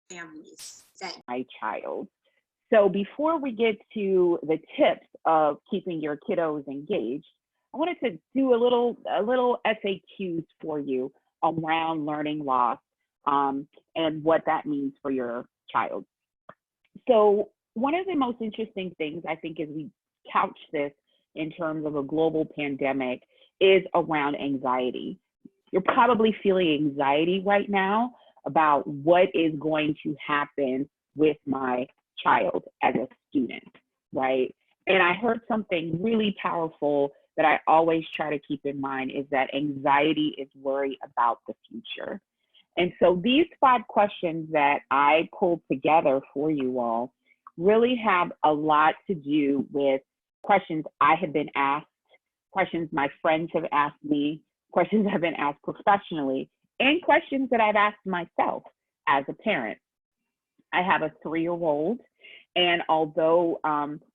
families that my child. So before we get to the tips of keeping your kiddos engaged, I wanted to do a little FAQs for you around learning loss, and what that means for your child. So one of the most interesting things I think as we couch this in terms of a global pandemic is around anxiety. You're probably feeling anxiety right now about what is going to happen with my child as a student, right? And I heard something really powerful that I always try to keep in mind is that anxiety is worry about the future. And so these 5 questions that I pulled together for you all really have a lot to do with questions I have been asked, questions my friends have asked me, questions I've been asked professionally, and questions that I've asked myself as a parent. I have a 3-year-old, and although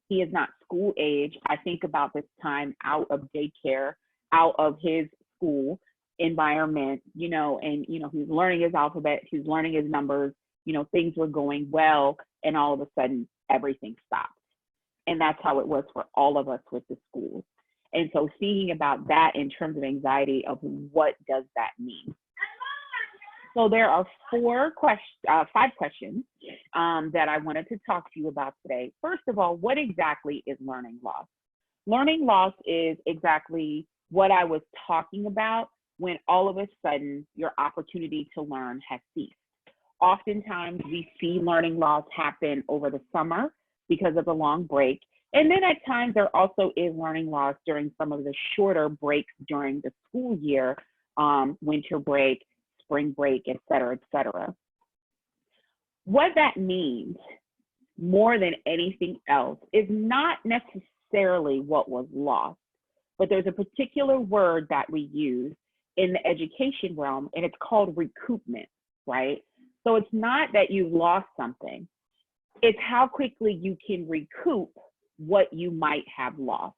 he is not school age, I think about this time out of daycare, out of his school environment, and he's learning his alphabet, he's learning his numbers, things were going well, and all of a sudden everything stopped. And that's how it was for all of us with the schools. And so thinking about that in terms of anxiety of what does that mean? So there are 5 questions that I wanted to talk to you about today. First of all, what exactly is learning loss? Learning loss is exactly what I was talking about when all of a sudden your opportunity to learn has ceased. Oftentimes we see learning loss happen over the summer because of the long break. And then at times there also is learning loss during some of the shorter breaks during the school year, winter break, spring break, et cetera, et cetera. What that means more than anything else is not necessarily what was lost, but there's a particular word that we use in the education realm, and it's called recoupment, right? So it's not that you've lost something, it's how quickly you can recoup what you might have lost.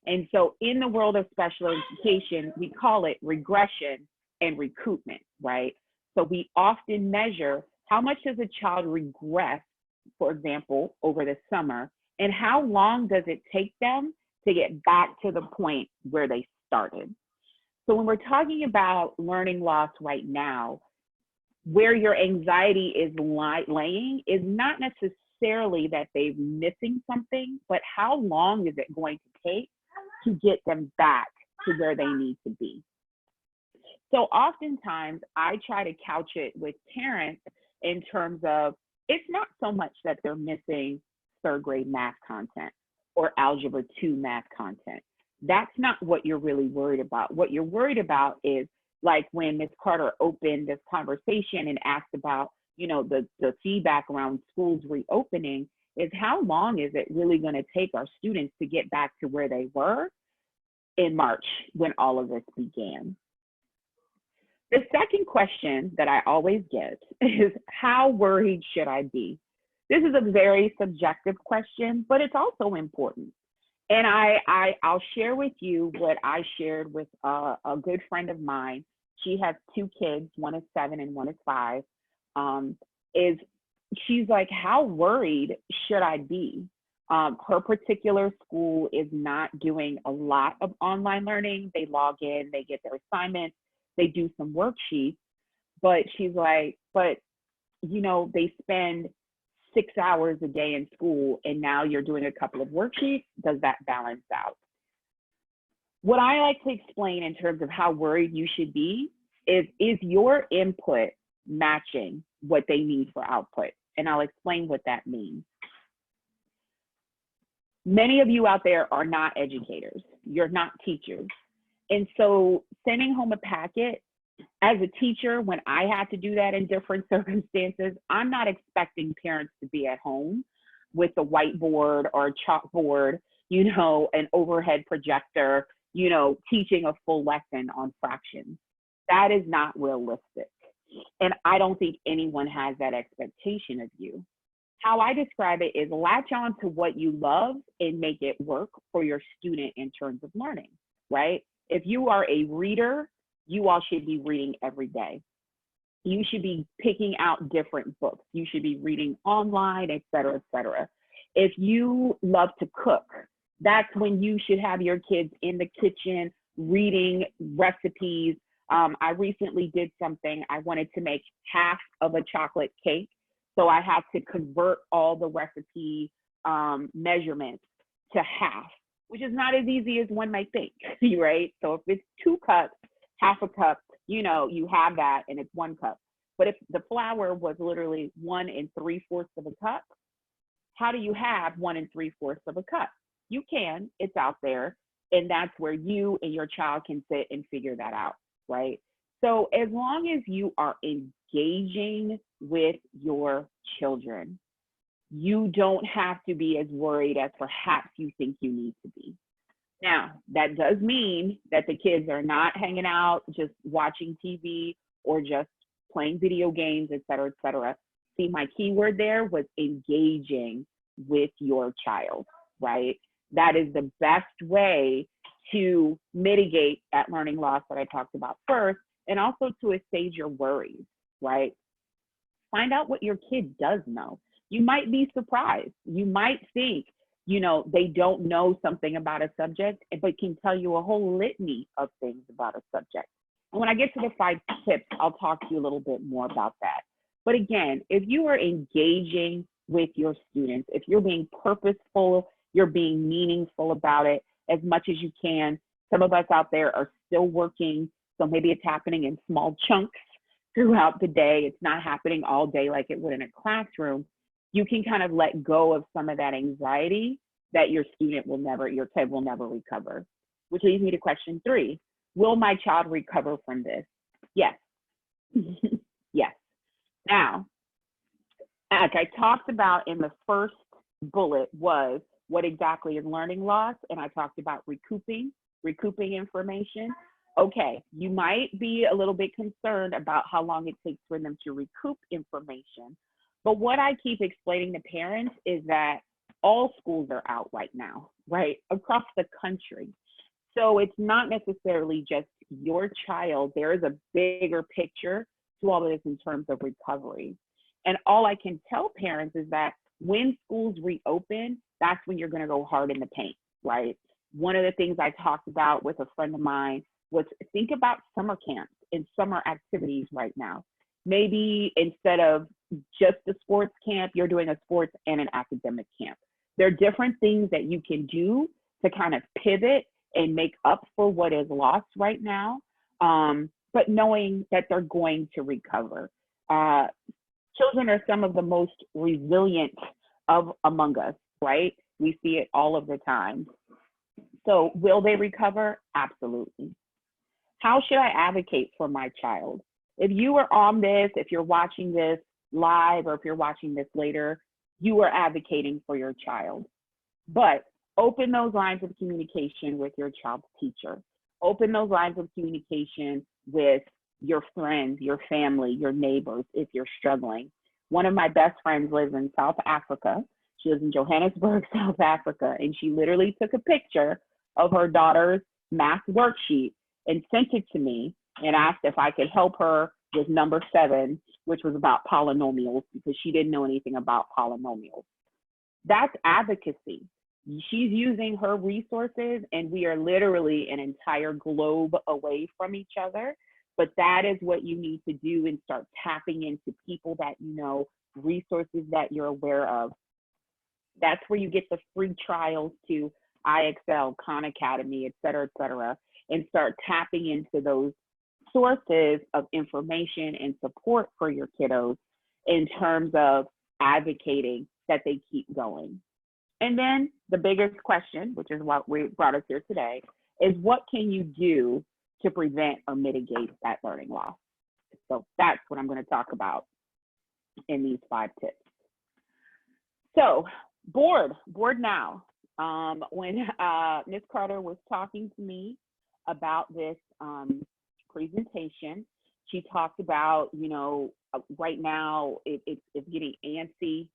And so in the world of special education, we call it regression and recoupment, right? So we often measure how much does a child regress, for example, over the summer, and how long does it take them to get back to the point where they started. So when we're talking about learning loss right now, where your anxiety is laying is not necessarily that they're missing something, but how long is it going to take to get them back to where they need to be. So oftentimes I try to couch it with parents in terms of it's not so much that they're missing 3rd grade math content or algebra 2 math content. That's not what you're really worried about. What you're worried about is like when Ms. Carter opened this conversation and asked about, the feedback around schools reopening is how long is it really going to take our students to get back to where they were in March when all of this began. The second question that I always get is how worried should I be? This is a very subjective question, but it's also important. And I'll share with you what I shared with a good friend of mine. She has 2 kids, one is 7 and one is 5. She's like, how worried should I be? Her particular school is not doing a lot of online learning. They log in, they get their assignments, they do some worksheets, but she's like, but they spend 6 hours a day in school and now you're doing a couple of worksheets. Does that balance out? What I like to explain in terms of how worried you should be is your input matching what they need for output? And I'll explain what that means. Many of you out there are not educators. You're not teachers. And so sending home a packet, as a teacher, when I had to do that in different circumstances, I'm not expecting parents to be at home with a whiteboard or a chalkboard, an overhead projector, teaching a full lesson on fractions. That is not realistic. And I don't think anyone has that expectation of you. How I describe it is latch on to what you love and make it work for your student in terms of learning, right? If you are a reader, you all should be reading every day. You should be picking out different books. You should be reading online, et cetera, et cetera. If you love to cook, that's when you should have your kids in the kitchen reading recipes. I recently did something. I wanted to make half of a chocolate cake. So I had to convert all the recipe measurements to half, which is not as easy as one might think, right? So if it's 2 cups, half a cup, you have that and it's 1 cup. But if the flour was literally 1 3/4 of a cup, how do you have 1 3/4 of a cup? You can, it's out there. And that's where you and your child can sit and figure that out, right? So as long as you are engaging with your children, you don't have to be as worried as perhaps you think you need to be. Now, that does mean that the kids are not hanging out, just watching TV or just playing video games, et cetera, et cetera. See, my key word there was engaging with your child, right? That is the best way to mitigate that learning loss that I talked about first, and also to assuage your worries, right? Find out what your kid does know. You might be surprised. You might think, they don't know something about a subject, but can tell you a whole litany of things about a subject. And when I get to the 5 tips, I'll talk to you a little bit more about that. But again, if you are engaging with your students, if you're being purposeful, you're being meaningful about it as much as you can. Some of us out there are still working, so maybe it's happening in small chunks throughout the day. It's not happening all day like it would in a classroom. You can kind of let go of some of that anxiety that your kid will never recover. Which leads me to question 3. Will my child recover from this? Yes. Yes. Now, like I talked about in the first bullet was what exactly is learning loss, and I talked about recouping information. Okay, you might be a little bit concerned about how long it takes for them to recoup information. But what I keep explaining to parents is that all schools are out right now, right? Across the country. So it's not necessarily just your child. There is a bigger picture to all of this in terms of recovery. And all I can tell parents is that when schools reopen, that's when you're going to go hard in the paint, right? One of the things I talked about with a friend of mine was think about summer camps and summer activities right now. Maybe instead of just a sports camp, you're doing a sports and an academic camp. There are different things that you can do to kind of pivot and make up for what is lost right now, but knowing that they're going to recover. Children are some of the most resilient among us, right? We see it all of the time. So will they recover? Absolutely. How should I advocate for my child? If you are on this, if you're watching this live, or if you're watching this later, you are advocating for your child. But open those lines of communication with your child's teacher. Open those lines of communication with your friends, your family, your neighbors, if you're struggling. One of my best friends lives in South Africa. She lives in Johannesburg, South Africa, and she literally took a picture of her daughter's math worksheet and sent it to me and asked if I could help her with number 7, which was about polynomials, because she didn't know anything about polynomials. That's advocacy. She's using her resources, and we are literally an entire globe away from each other. But that is what you need to do, and start tapping into people that you know, resources that you're aware of. That's where you get the free trials to IXL, Khan Academy, et cetera, and start tapping into those sources of information and support for your kiddos in terms of advocating that they keep going. And then the biggest question, which is what we brought us here today, is what can you do to prevent or mitigate that learning loss? So that's what I'm going to talk about in these 5 tips. So board now. When Ms. Carter was talking to me about this presentation, she talked about, right now it's getting antsy.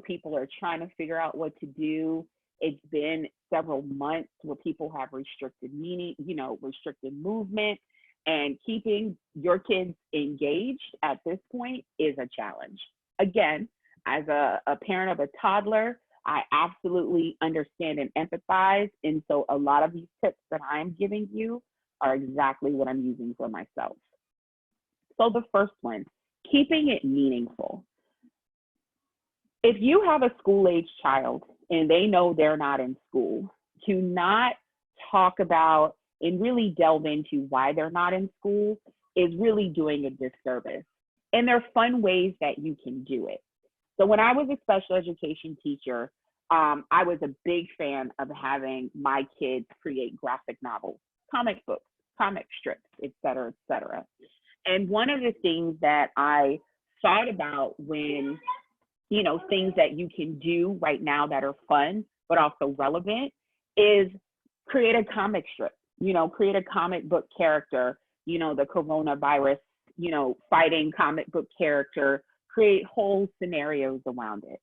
People are trying to figure out what to do. It's been several months where people have restricted movement. And keeping your kids engaged at this point is a challenge. Again, as a parent of a toddler, I absolutely understand and empathize. And so a lot of these tips that I'm giving you are exactly what I'm using for myself. So the first one, keeping it meaningful. If you have a school-age child and they know they're not in school, to not talk about and really delve into why they're not in school is really doing a disservice. And there are fun ways that you can do it. So when I was a special education teacher, I was a big fan of having my kids create graphic novels, comic books, comic strips, et cetera, et cetera. And one of the things that I thought about when, things that you can do right now that are fun, but also relevant is create a comic strip, create a comic book character, the coronavirus, fighting comic book character, create whole scenarios around it.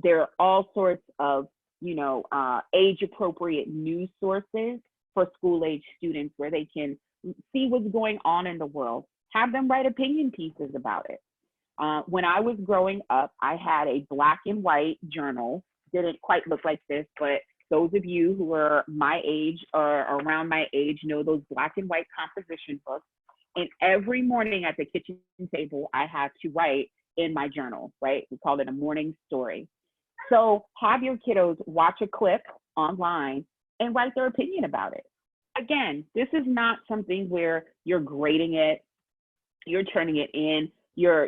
There are all sorts of, age appropriate news sources for school age students where they can see what's going on in the world, have them write opinion pieces about it. When I was growing up, I had a black and white journal. Didn't quite look like this, but those of you who are my age or around my age know those black and white composition books. And every morning at the kitchen table, I had to write in my journal, right? We called it a morning story. So have your kiddos watch a clip online and write their opinion about it. Again, this is not something where you're grading it, you're turning it in, you're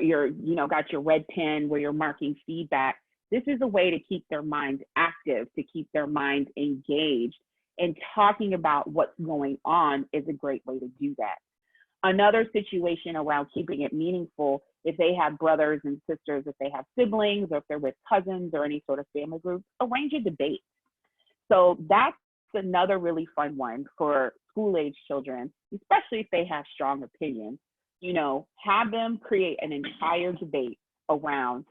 got your red pen where you're marking feedback. This is a way to keep their minds active, to keep their minds engaged, and talking about what's going on is a great way to do that. Another situation around keeping it meaningful, if they have brothers and sisters, if they have siblings, or if they're with cousins or any sort of family group, arrange a debate. So that's another really fun one for school-age children, especially if they have strong opinions. Have them create an entire debate around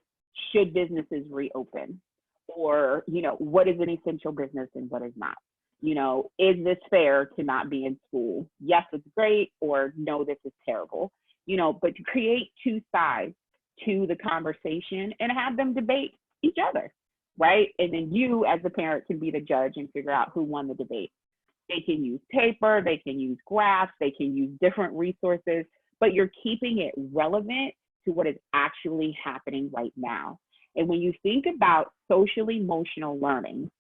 should businesses reopen, or what is an essential business and what is not. Is this fair to not be in school? Yes, it's great, or no, this is terrible. But to create two sides to the conversation and have them debate each other, right? And then you as the parent can be the judge and figure out who won the debate. They can use paper, they can use graphs, they can use different resources, but you're keeping it relevant to what is actually happening right now. And when you think about social emotional learning,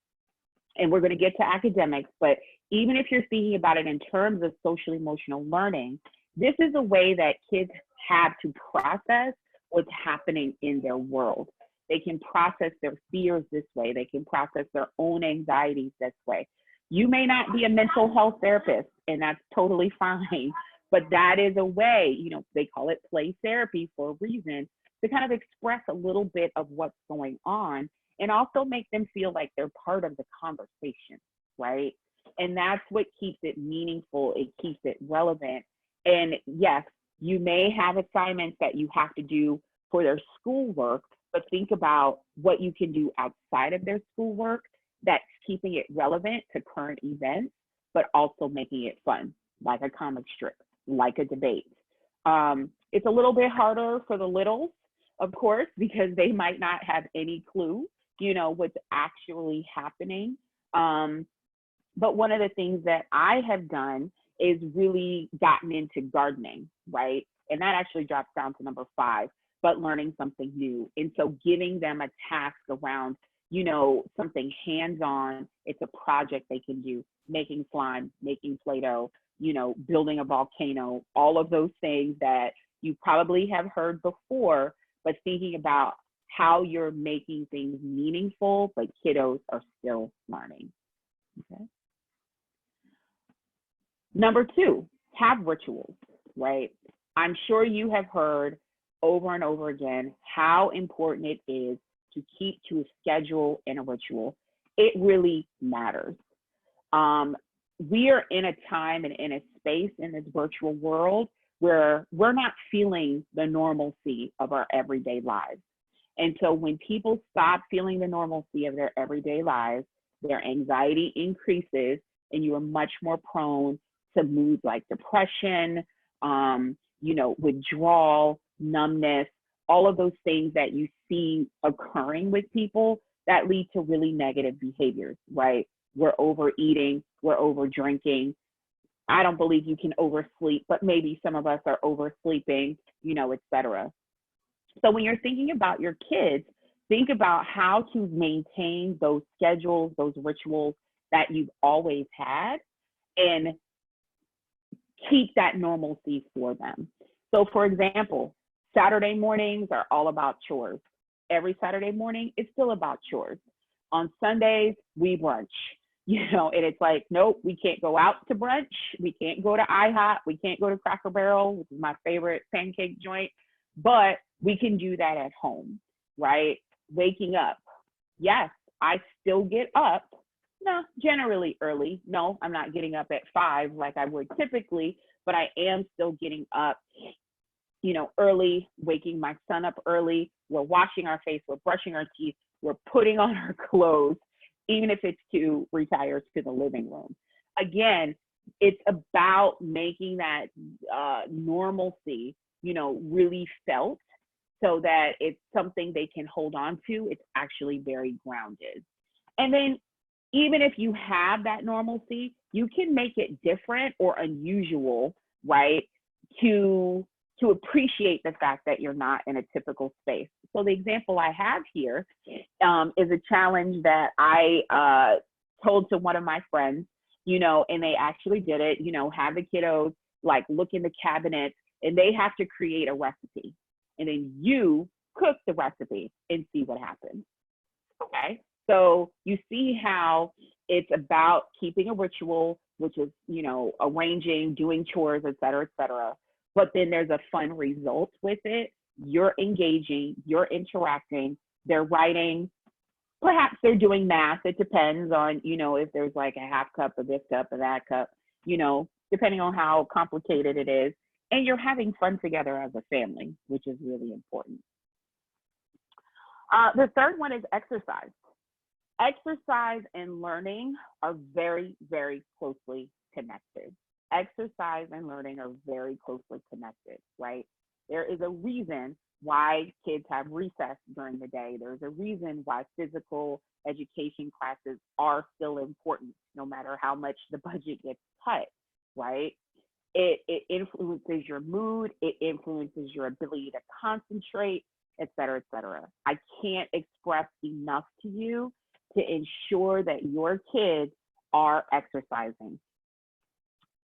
and we're going to get to academics, but even if you're thinking about it in terms of social emotional learning, this is a way that kids have to process what's happening in their world. They can process their fears this way. They can process their own anxieties this way. You may not be a mental health therapist, and that's totally fine, but that is a way, they call it play therapy for a reason, to kind of express a little bit of what's going on and also make them feel like they're part of the conversation, right? And that's what keeps it meaningful. It keeps it relevant. And yes, you may have assignments that you have to do for their schoolwork, but think about what you can do outside of their schoolwork that's keeping it relevant to current events, but also making it fun, like a comic strip, like a debate. It's a little bit harder for the littles, of course, because they might not have any clue, what's actually happening. But one of the things that I have done is really gotten into gardening, right? And that actually drops down to number 5, but learning something new. And so giving them a task around, something hands-on, it's a project they can do, making slime, making Play-Doh, building a volcano, all of those things that you probably have heard before, but thinking about how you're making things meaningful, but kiddos are still learning. Okay. Number 2, have rituals, right? I'm sure you have heard over and over again how important it is to keep to a schedule and a ritual. It really matters. We are in a time and in a space in this virtual world where we're not feeling the normalcy of our everyday lives. And so when people stop feeling the normalcy of their everyday lives, their anxiety increases and you are much more prone to moods like depression, withdrawal, numbness, all of those things that you see occurring with people that lead to really negative behaviors, right? We're overeating, we're over drinking. I don't believe you can oversleep, but maybe some of us are oversleeping, et cetera. So when you're thinking about your kids, think about how to maintain those schedules, those rituals that you've always had, and keep that normalcy for them. So for example, Saturday mornings are all about chores. Every Saturday morning, it's still about chores. On Sundays, we brunch, and it's like, nope, we can't go out to brunch. We can't go to IHOP. We can't go to Cracker Barrel, which is my favorite pancake joint, but we can do that at home, right? Waking up. Yes, I still get up. No, generally early. No, I'm not getting up at 5 like I would typically, but I am still getting up, early, waking my son up early. We're washing our face, we're brushing our teeth, we're putting on our clothes, even if it's to retire to the living room. Again, it's about making that normalcy, really felt, so that it's something they can hold on to. It's actually very grounded. And then even if you have that normalcy, you can make it different or unusual, right? To appreciate the fact that you're not in a typical space. So the example I have here is a challenge that I told to one of my friends, and they actually did it, have the kiddos like look in the cabinet, and they have to create a recipe. And then you cook the recipe and see what happens, okay? So you see how it's about keeping a ritual, which is, arranging, doing chores, et cetera, but then there's a fun result with it. You're engaging, you're interacting, they're writing, perhaps they're doing math. It depends on, if there's like a half cup of this cup or that cup, depending on how complicated it is. And you're having fun together as a family, which is really important. The third one is exercise. Exercise and learning are very, very closely connected. Exercise and learning are very closely connected, right? There is a reason why kids have recess during the day. There's a reason why physical education classes are still important, no matter how much the budget gets cut, right? It influences your mood, it influences your ability to concentrate, et cetera, et cetera. I can't express enough to you to ensure that your kids are exercising.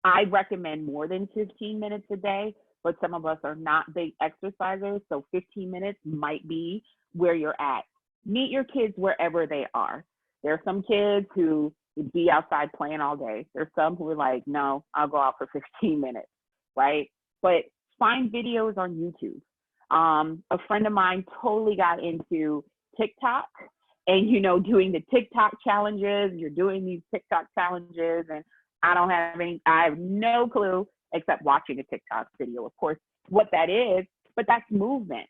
I recommend more than 15 minutes a day, but some of us are not big exercisers, so 15 minutes might be where you're at. Meet your kids wherever they are. There are some kids who would be outside playing all day. There's some who are like, no, I'll go out for 15 minutes, right? But find videos on YouTube. A friend of mine totally got into TikTok and, doing the TikTok challenges. You're doing these TikTok challenges, and I have no clue except watching a TikTok video, of course, what that is, but that's movement,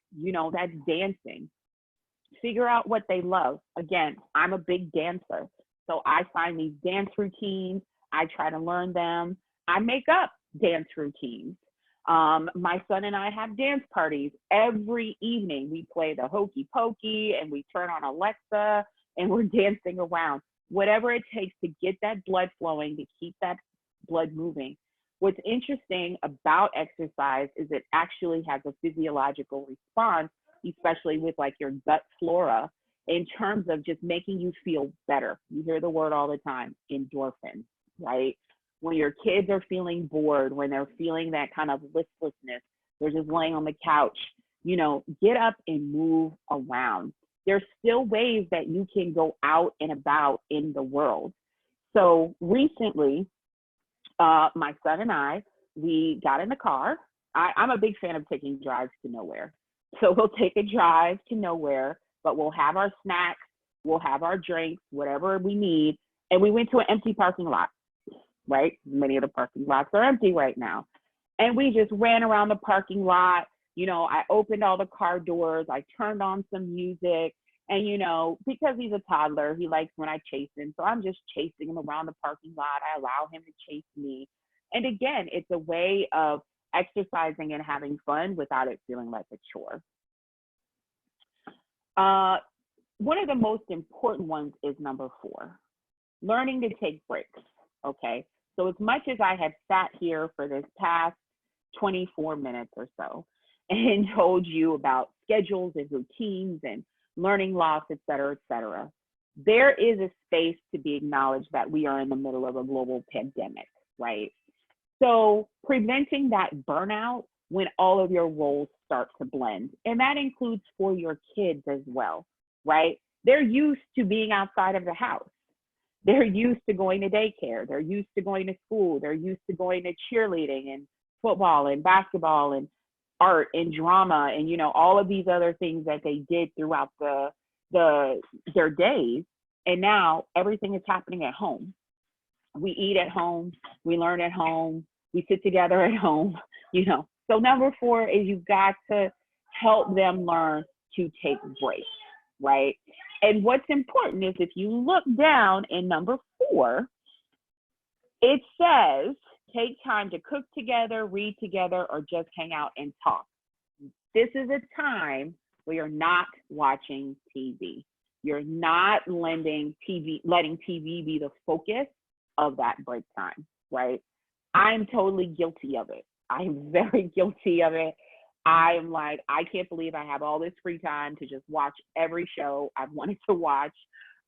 that's dancing. Figure out what they love. Again, I'm a big dancer, so I find these dance routines. I try to learn them. I make up dance routines. My son and I have dance parties every evening. We play the hokey pokey and we turn on Alexa and we're dancing around. Whatever it takes to get that blood flowing, to keep that blood moving. What's interesting about exercise is it actually has a physiological response, especially with like your gut flora, in terms of just making you feel better. You hear the word all the time, endorphins, right? When your kids are feeling bored, when they're feeling that kind of listlessness, they're just laying on the couch, get up and move around. There's still ways that you can go out and about in the world. So recently, my son and I, we got in the car. I'm a big fan of taking drives to nowhere. So we'll take a drive to nowhere, but we'll have our snacks, we'll have our drinks, whatever we need. And we went to an empty parking lot, right? Many of the parking lots are empty right now. And we just ran around the parking lot. I opened all the car doors, I turned on some music, and because he's a toddler, he likes when I chase him. So I'm just chasing him around the parking lot. I allow him to chase me. And again, it's a way of exercising and having fun without it feeling like a chore. One of the most important ones is number 4, learning to take breaks. Okay. So as much as I have sat here for this past 24 minutes or so and told you about schedules and routines and learning loss, et cetera, there is a space to be acknowledged that we are in the middle of a global pandemic, right? So preventing that burnout when all of your roles start to blend, and that includes for your kids as well, right? They're used to being outside of the house. They're used to going to daycare. They're used to going to school. They're used to going to cheerleading and football and basketball and art and drama and, you know, all of these other things that they did throughout their days. And now everything is happening at home. We eat at home, we learn at home, we sit together at home, you know. So number 4 is you've got to help them learn to take breaks, right? And what's important is if you look down in number 4, it says take time to cook together, read together, or just hang out and talk. This is a time where you're not watching TV. You're not letting TV be the focus of that break time, right? I'm totally guilty of it. I'm very guilty of it. I'm like, I can't believe I have all this free time to just watch every show I've wanted to watch.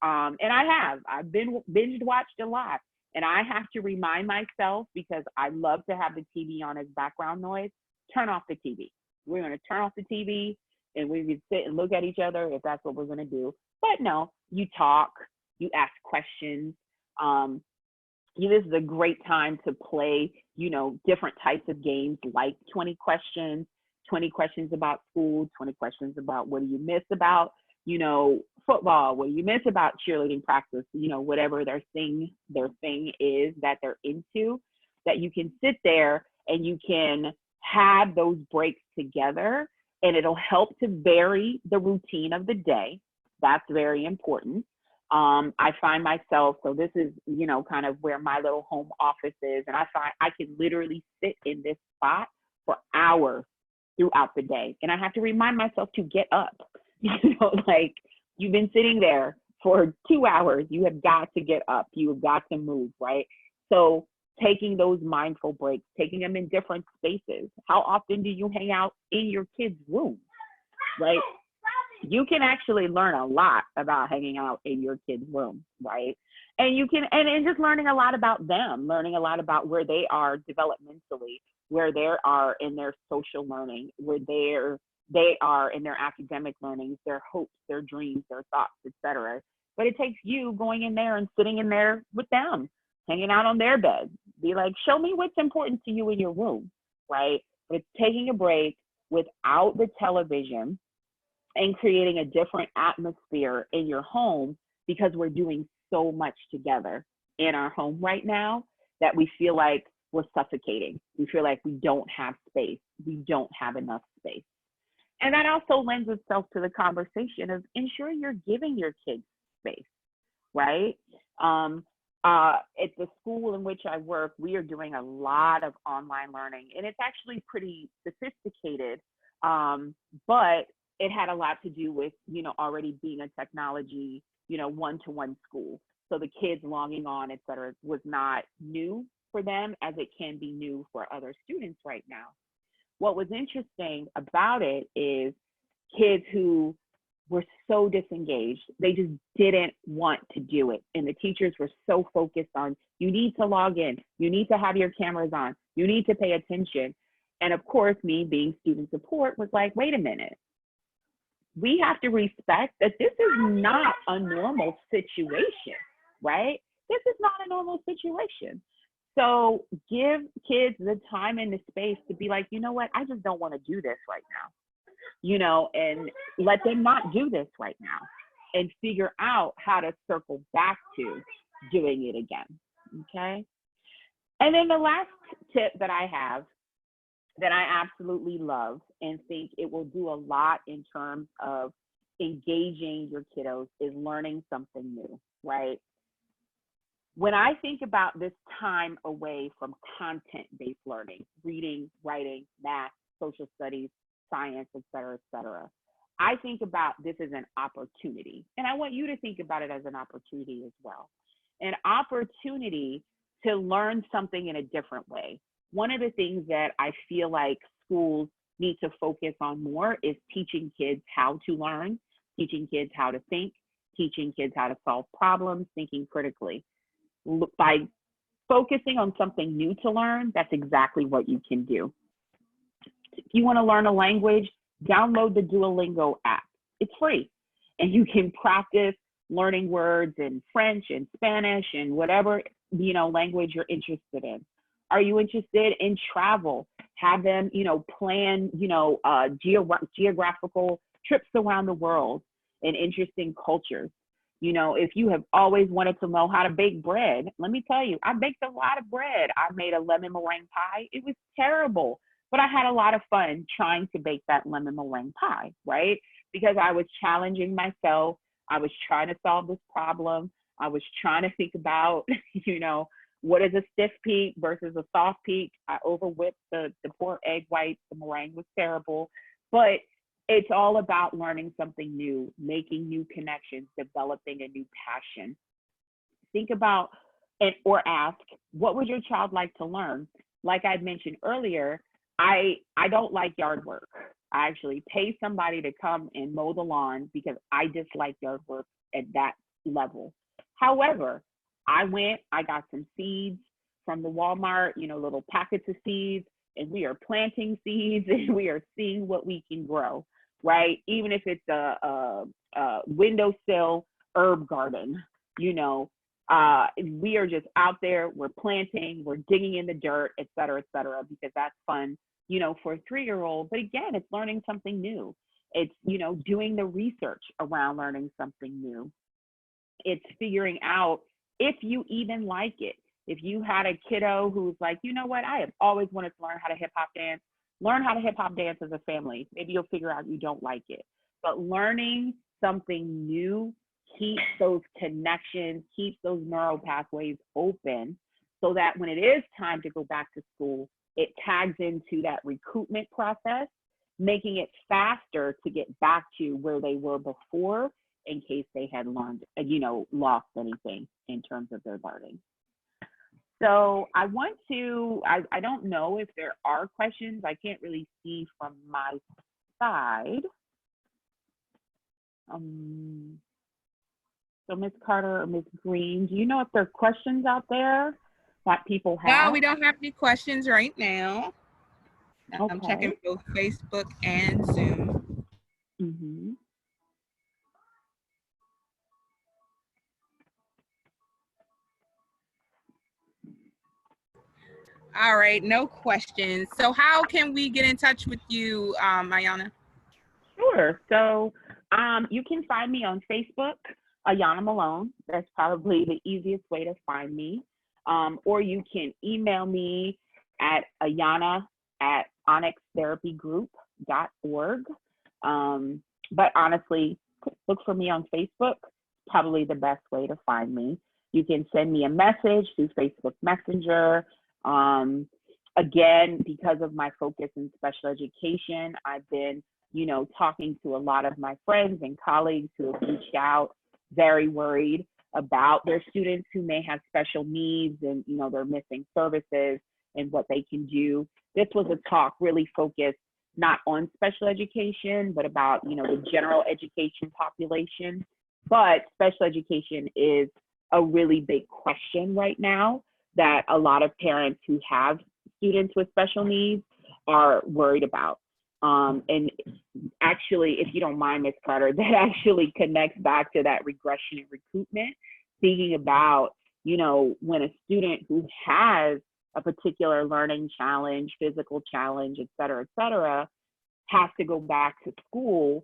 And I've been binge watched a lot. And I have to remind myself, because I love to have the TV on as background noise, turn off the TV. We're going to turn off the TV and we can sit and look at each other if that's what we're going to do. But no, you talk, you ask questions. This is a great time to play, you know, different types of games like 20 questions about school, 20 questions about what do you miss about, you know, football, what do you miss about cheerleading practice, you know, whatever their thing is that they're into, that you can sit there and you can have those breaks together, and it'll help to vary the routine of the day. That's very important. I find myself, so this is, you know, kind of where my little home office is, and I find I can literally sit in this spot for hours throughout the day, and I have to remind myself to get up. You know, like, you've been sitting there for 2 hours, you have got to get up, you have got to move, right? So taking those mindful breaks, taking them in different spaces. How often do you hang out in your kids' room, right? You can actually learn a lot about hanging out in your kids' room, right? And you can, and just learning a lot about them, learning a lot about where they are developmentally, where they are in their social learning, where they are in their academic learnings, their hopes, their dreams, their thoughts, etc. But it takes you going in there and sitting in there with them, hanging out on their bed. Be like, show me what's important to you in your room, right? But it's taking a break without the television and creating a different atmosphere in your home, because we're doing so much together in our home right now that we feel like we're suffocating. We feel like we don't have space. We don't have enough space. And that also lends itself to the conversation of ensuring you're giving your kids space, right? At the school in which I work, we are doing a lot of online learning, and it's actually pretty sophisticated, but it had a lot to do with, you know, already being a technology, you know, one-to-one school. So the kids logging on, et cetera, was not new for them as it can be new for other students right now. What was interesting about it is kids who were so disengaged, they just didn't want to do it. And the teachers were so focused on, you need to log in, you need to have your cameras on, you need to pay attention. And of course, me being student support was like, wait a minute. We have to respect that this is not a normal situation, right? This is not a normal situation. So give kids the time and the space to be like, you know what, I just don't want to do this right now, you know, and let them not do this right now and figure out how to circle back to doing it again, okay? And then the last tip that I have that I absolutely love and think it will do a lot in terms of engaging your kiddos is learning something new, right? when I think about this time away from content-based learning, reading, writing, math, social studies, science, et cetera, I think about this as an opportunity. And I want you to think about it as an opportunity as well. An opportunity to learn something in a different way. One of the things that I feel like schools need to focus on more is teaching kids how to learn, teaching kids how to think, teaching kids how to solve problems, thinking critically. By focusing on something new to learn, that's exactly what you can do. If you want to learn a language, download the Duolingo app. It's free. And you can practice learning words in French and Spanish and whatever, language you're interested in. Are you interested in travel? Have them, plan, geographical trips around the world and interesting cultures. If you have always wanted to know how to bake bread, let me tell you, I baked a lot of bread. I made a lemon meringue pie. It was terrible, but I had a lot of fun trying to bake that lemon meringue pie, right? Because I was challenging myself. I was trying to solve this problem. I was trying to think about, what is a stiff peak versus a soft peak? I over whipped the poor egg whites. The meringue was terrible, but it's all about learning something new, making new connections, developing a new passion. Think about it or ask, what would your child like to learn? Like I mentioned earlier, I don't like yard work. I actually pay somebody to come and mow the lawn because I dislike yard work at that level. However, I got some seeds from the Walmart, little packets of seeds, and we are planting seeds and we are seeing what we can grow, right? Even if it's a windowsill herb garden, we are just out there, we're planting, we're digging in the dirt, et cetera, because that's fun, for a 3-year-old. But again, it's learning something new. It's, doing the research around learning something new. It's figuring out if you even like it. If you had a kiddo who's like, you know what, I have always wanted to learn how to hip hop dance, learn how to hip hop dance as a family. Maybe you'll figure out you don't like it. But learning something new keeps those connections, keeps those neural pathways open so that when it is time to go back to school, it tags into that recoupment process, making it faster to get back to where they were before in case they had learned, lost anything in terms of their learning. So I don't know if there are questions. I can't really see from my side. So Ms. Carter or Ms. Green, do you know if there are questions out there that people have? No, we don't have any questions right now. Okay. I'm checking both Facebook and Zoom. Mm-hmm. All right, no questions. So how can we get in touch with you, Ayana? Sure. So you can find me on Facebook, Ayana Malone. That's probably the easiest way to find me. Or you can email me at ayana@onyxtherapygroup.org. But honestly, look for me on Facebook, probably the best way to find me. You can send me a message through Facebook Messenger. Again, because of my focus in special education, I've been, talking to a lot of my friends and colleagues who have reached out, very worried about their students who may have special needs and, they're missing services and what they can do. This was a talk really focused not on special education, but about, the general education population. But special education is a really big question right now that a lot of parents who have students with special needs are worried about. And actually, if you don't mind, Ms. Carter, that actually connects back to that regression and recoupment, thinking about, when a student who has a particular learning challenge, physical challenge, et cetera, has to go back to school,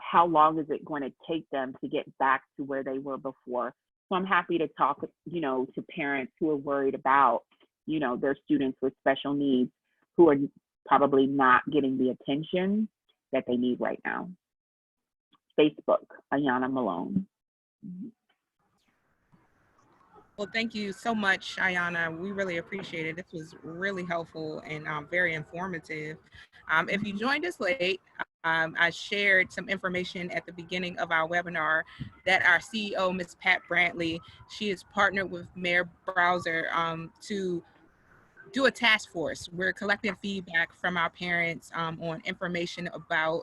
how long is it going to take them to get back to where they were before? So I'm happy to talk, to parents who are worried about, their students with special needs who are probably not getting the attention that they need right now. Facebook, Ayana Malone. Well, thank you so much, Ayana. We really appreciate it. This was really helpful and very informative. If you joined us late, I shared some information at the beginning of our webinar that our CEO, Ms. Pat Brantley, she is partnered with Mayor Browser to do a task force. We're collecting feedback from our parents on information about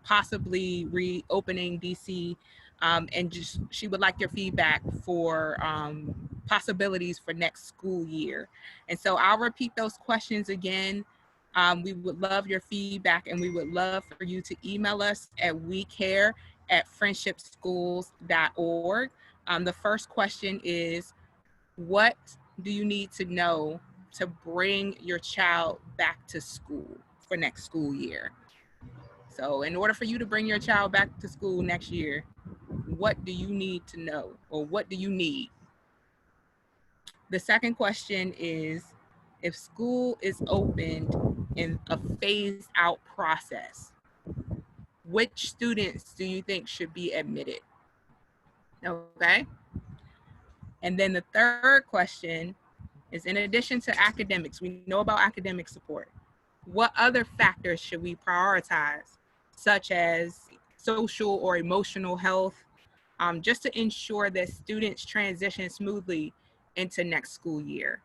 possibly reopening DC, and just she would like your feedback for possibilities for next school year. And so I'll repeat those questions again. We would love your feedback, and we would love for you to email us at wecare@friendshipschools.org. The first question is, what do you need to know to bring your child back to school for next school year? So in order for you to bring your child back to school next year, what do you need to know, or what do you need? The second question is, if school is opened in a phased out process, which students do you think should be admitted? Okay. And then the third question is, in addition to academics, we know about academic support. What other factors should we prioritize, such as social or emotional health, just to ensure that students transition smoothly into next school year?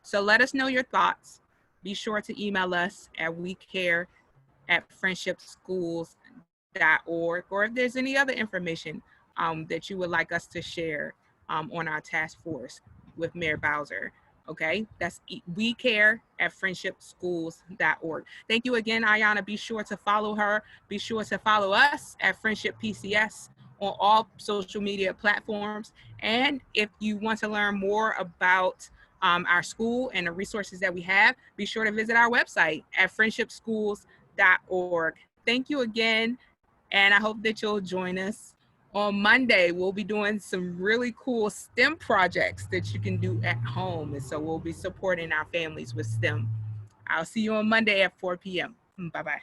So let us know your thoughts. Be sure to email us at wecare@friendshipschools.org, or if there's any other information that you would like us to share on our task force with Mayor Bowser. Okay, that's wecare@friendshipschools.org. Thank you again, Ayana. Be sure to follow her. Be sure to follow us at Friendship PCS on all social media platforms. And if you want to learn more about our school and the resources that we have, be sure to visit our website at friendshipschools.org. Thank you again, and I hope that you'll join us on Monday. We'll be doing some really cool STEM projects that you can do at home, and so we'll be supporting our families with STEM. I'll see you on Monday at 4 p.m. Bye-bye.